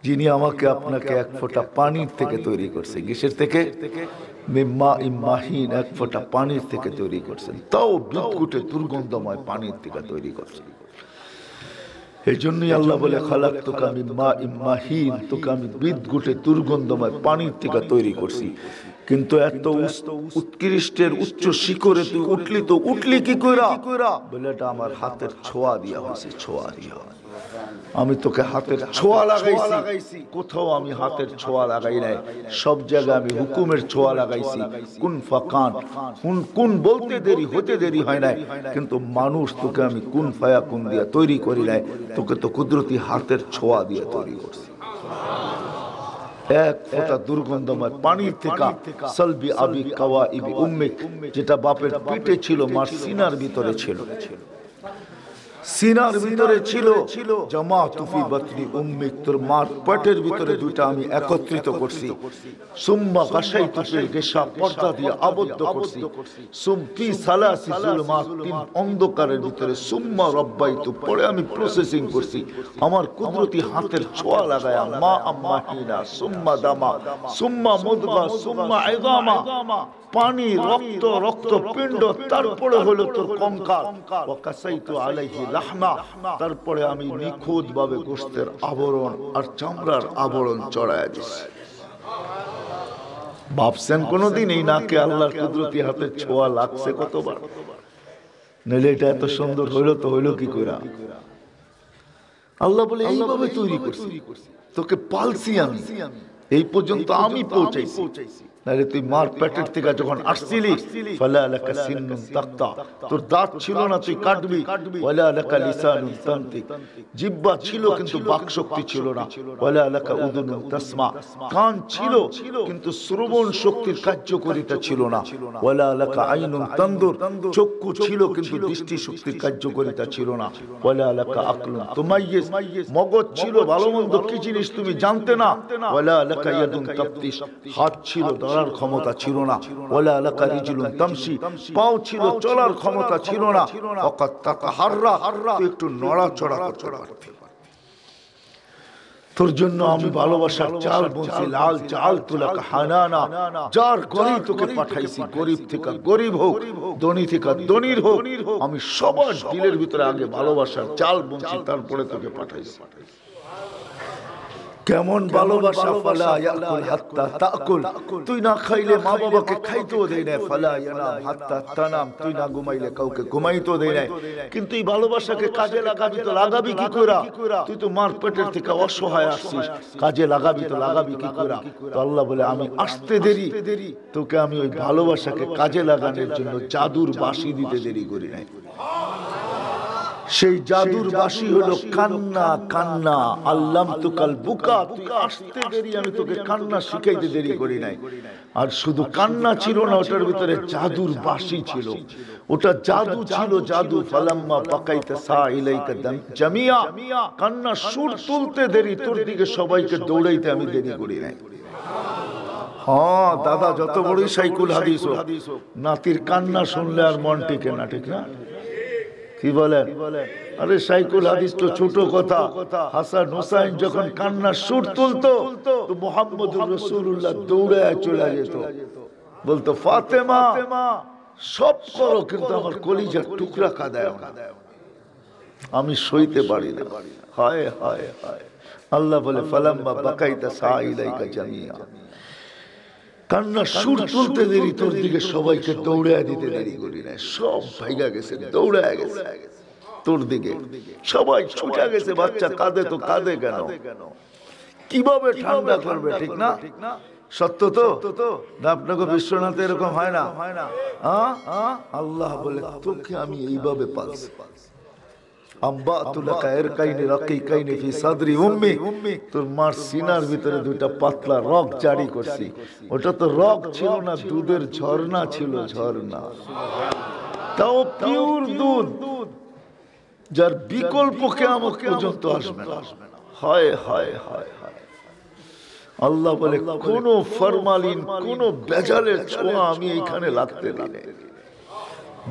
যিনি আমাকে আপনাকে এক ফোঁটা পানির থেকে তৈরি করছে। কিসের থেকে? মিম্মা ইম্মাহিন, এক ফোঁটা পানির থেকে তৈরি করছেন, তাও বিদঘুটে দুর্গন্ধময় পানির থেকে তৈরি করছেন। এই জন্যই আল্লাহ বলে খালাকতুকা মিম্মা ইম্মাহিন, তোকে আমি বিদঘুটে দুর্গন্ধময় পানির থেকে তৈরি করছি। কিন্তু এত উৎকৃষ্টের উচ্চ শিখরে তুই উঠলি, তো উঠলি কি কইরা? বলে এটা আমার হাতের ছোঁয়া দিয়া হয়েছে, ছোঁয়া দিয়া। আমি তোকে হাতের ছোঁয়া লাগাইছি, কোথাও আমি হাতের ছোঁয়া লাগাই নাই, সব জায়গায় আমি হুকুমের ছোঁয়া লাগাইছি। কুন ফাকান, কুন বলতে দেরি হতে দেরি হয় নাই, কিন্তু মানুষ তোকে আমি কুন ফায়া কুন দিয়া তৈরি করি নাই, তোকে তো কুদরতি হাতের ছোঁয়া দিয়ে তৈরি করছি। এক ফোঁটা দুর্গন্ধময় পানির থেকে, সালবি আবি কাওয়াইবি উম্মিক, যেটা বাপের পিঠে ছিল, মার সিনার ভিতরে ছিল, সিনার ভিতরে ছিল। জামা তুফি বাতনি উম্মিক, তোর মার পেটের ভিতরে দুইটা আমি একত্রিত করছি। সুম্মা গাশাইতু ফিল গিশা, পর্দা দিয়ে আবদ্ধ করছি। সুম্ফি সালাসি যুলমাত, তিন অন্ধকারের ভিতরে। সুম্মা রাব্বাইতু, পরে আমি প্রসেসিং করছি আমার কুদরতি হাতের ছোঁয়া লাগায়া। মা আম্মাহিনা, সুম্মা দামা, সুম্মা মুদগা, সুম্মা ইযামা, পানি, রক্ত, রক্তপিণ্ড, তারপরে হলো তোর কঙ্কাল। ওয়া কাসাইতু আলাইহি লাহমা, তারপরে আমি নিখুঁত ভাবে গোশতের আবরণ আর চামড়ার আবরণ চড়ায়া দিছি। ভাবছেন কোনদিন এই নাকে আল্লাহর কুদরতি হাতের ছোঁয়া লাগছে কতবার? নইলে এটা এত সুন্দর হইলো তো হইলো কি করে? আল্লাহ বলে এইভাবে তৈরি করছি, তোকে পালছি আমি, এই পর্যন্ত আমি পৌঁছাইছি। নাহলে তুই মার পেটের থেকে যখন আসছিলি, ফালা লাকা সিন্নুন তাক্তা, তোর দাঁত ছিল না, তুই কাটবি। ওয়ালা লাকা লিসানুন তানতিক, জিহ্বা ছিল কিন্তু বাক শক্তি ছিল না। ওয়ালা লাকা উযুনুন তাসমা, কান ছিল কিন্তু শ্রবণ শক্তির কার্যকারিতা ছিল না। ওয়ালা লাকা আইনুন তানদুর, চক্ষু ছিল কিন্তু দৃষ্টি শক্তির কার্যকারিতা ছিল না। ওয়ালা লাকা আকলুন তুমাইয়িজ, মগজ ছিল, ভালো মন্দ কি জিনিস তুমি জানতে না। ওয়ালা লাকা ইয়াদুন তাফতিশ, হাত ছিল, ধরার ক্ষমতা ছিল না। ওয়ালা লাকা রিজলুন তামশি, পাও ছিল, চলার ক্ষমতা ছিল না। ওয়াকাত তাতাহাররা, একটু নড়াচড়া করতে পারতি। তোর জন্য আমি ভালোবাসার চাল বলছি, লাল চাল তুলাকা হানানা, যার ঘরেই তোকে পাঠাইছি, গরিব থেকে গরিব হোক, ধনী থেকে ধনীর হোক, আমি সবার দিলের ভিতরে আগে ভালোবাসার চাল বলছি, তারপরে তোকে পাঠাইছি। কেমন ভালোবাসা! ফালা ইয়াকুল হাত্তা তাকুল, তুই না খাইলে মা বাবাকে খাইতেও দেই না। ফালা ইয়ানাম হাত্তা তানাম, তুই না ঘুমাইলে কাউকে ঘুমাইতেও দেই না। কিন্তু এই ভালোবাসাকে কাজে লাগাবি তো লাগাবি কি কইরা? তুই তো মার পেটের থেকে অসহায় আসছিস, কাজে লাগাবি তো লাগাবি কি কইরা? তো আল্লাহ বলে আমি আসতে দেরি, তোকে আমি ওই ভালোবাসাকে কাজে লাগানোর জন্য জাদুর বাঁশি দিতে দেরি করি নাই। সেই জাদুর বাঁশি হলো কান্না। কান্না আল্লাম তুকাল বুকা, তুই আসতে দেরি, আমি তোকে কান্না শিখাইতে দেরি করি নাই। আর শুধু কান্না ছিল না, ওটার ভিতরে জাদুর বাঁশি ছিল, ওটা জাদু ছিল, জাদু। ফালাম্মা বাকাইতা সা ইলাইকা জামিয়া, কান্না সুর তুলতে দেরি, তোর দিকে সবাইকে দৌড়াইতে আমি দেরি করি নাই। হ্যাঁ দাদা, যত বড়ই সাইকুল হাদিস হোক, নাতির কান্না শুনলে আর মন টিকে না, ঠিক না? কি বলেন? আরে সাইকুল হাদিস তো ছোট কথা। হাসান হুসাইন যখন কান্নার সুর তুলতো, তো মুহাম্মদুর রাসূলুল্লাহ দৌড়ায় চলে যেত, বলতো ফাতেমা সব করো, কিন্তু আমার কলিজার টুকরা কাঁদায় না, আমি সইতে পারি না। হায় হায় হায়! আল্লাহ বলে ফালাম্মা বাকাইতা সা ইলাইকা জামিয়া, কান্না সুর তুলতে দেরি, তোর দিকে সবাইকে দৌড়ায় দিতে দেরি করি না। সব ভাইগা গেছে, দৌড়ায় গেছে তোর দিকে, সবাই ছুটে গেছে। বাচ্চা কাঁদে তো কাঁদে কেন? কিভাবে ঠান্ডা করবে, ঠিক না? সত্য তো না? আপনাকে বিশ্বনাথে এরকম হয় না? আল্লাহ বলে তোকে আমি এইভাবে পালছি। তোর মার সিনার ভিতরে দুইটা পাতলা রক জারি করছি। ওটা তো রক ছিল না, দুধের ঝর্ণা ছিল, ঝর্ণা, তাও পিওর দুধ, যার বিকল্প কিয়ামত পর্যন্ত আসবে না। হায় হায় হায় হায়! আল্লাহ বলে কোন ফরমালিন, কোন বেজালের ছোঁয়া আমি এইখানে লাগতে দিই নাই,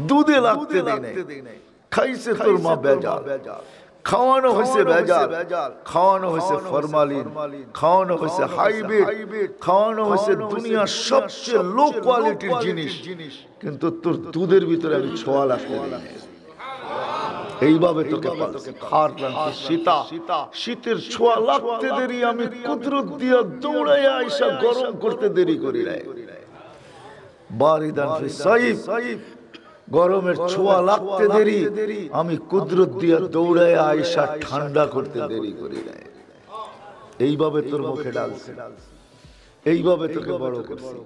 দুধে লাগতে দিই নাই। খাইছে তোর মা বেজাল, খাওয়ানো হয়েছে ভেজাল, খাওয়ানো হয়েছে ফরমালিন, খাওয়ানো হয়েছে হাইব্রিড, খাওয়ানো হয়েছে দুনিয়ার সবচেয়ে লো কোয়ালিটির জিনিস, কিন্তু তোর দুধের ভিতরে আমি ছোঁয়া লাগতে দিই। এইভাবে তোকে শীতের ছোঁয়া লাগতে দেরি, আমি কুদরত দিয়া দৌড়াইয়া আইসা গরম করতে দেরি করি নাই। বারিদান ফি সাইফ, গরমের ছোঁয়া লাগতে দেরি, আমি কুদরত দিয়া দৌড়াইয়া আইসা ঠান্ডা করতে দেরি করি নাই। এইভাবে তোর মুখে ডালছে, এইভাবে তোকে বড় করছি।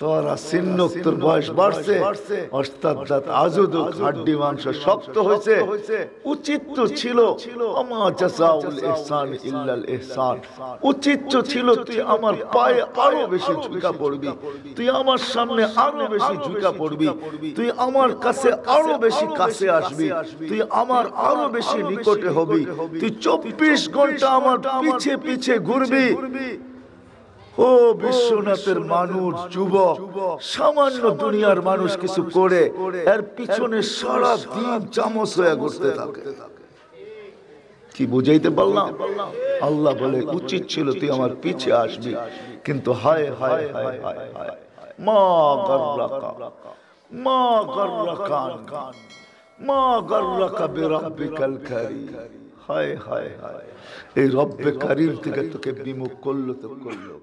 তোরা সিন্নুক, তোর বয়স বাড়ছে, ওস্তাদ দাঁত আজুদুক, হাড্ডি মাংস শক্ত হয়েছে। উচিত তো ছিল আমা জাযাউল ইহসান ইল্লাল ইহসান, উচিত তো ছিল তুই আমার পায়ে আরো বেশি ঝুঁকা পড়বি, তুই আমার সামনে আরো বেশি ঝুঁকা পড়বি, তুই আমার কাছে আরো বেশি কাছে আসবি, তুই আমার আরো বেশি নিকটে হবি, তুই 24 ঘন্টা আমার পিছে পিছে ঘুরবি। ও বিশ্বনাথের মানুষ, যুবক, সামান্য দুনিয়ার মানুষ কিছু করে এর পিছনে সারা দিন চামচ হয়ে ঘুরতে থাকে। কি বুঝাইতে পারলাম? আল্লাহ বলে উচিত ছিল তুই আমার পিছে আসবি, কিন্তু হায় হায় হায় হায় হায়, মা গাররাকা, মা গাররাকা, মা গাররাকা বিরাব্বিকাল কারীম। হায় হায় হায়, এই রব্বে কারীম থেকে তোকে বিমুখ করলো তো করলো।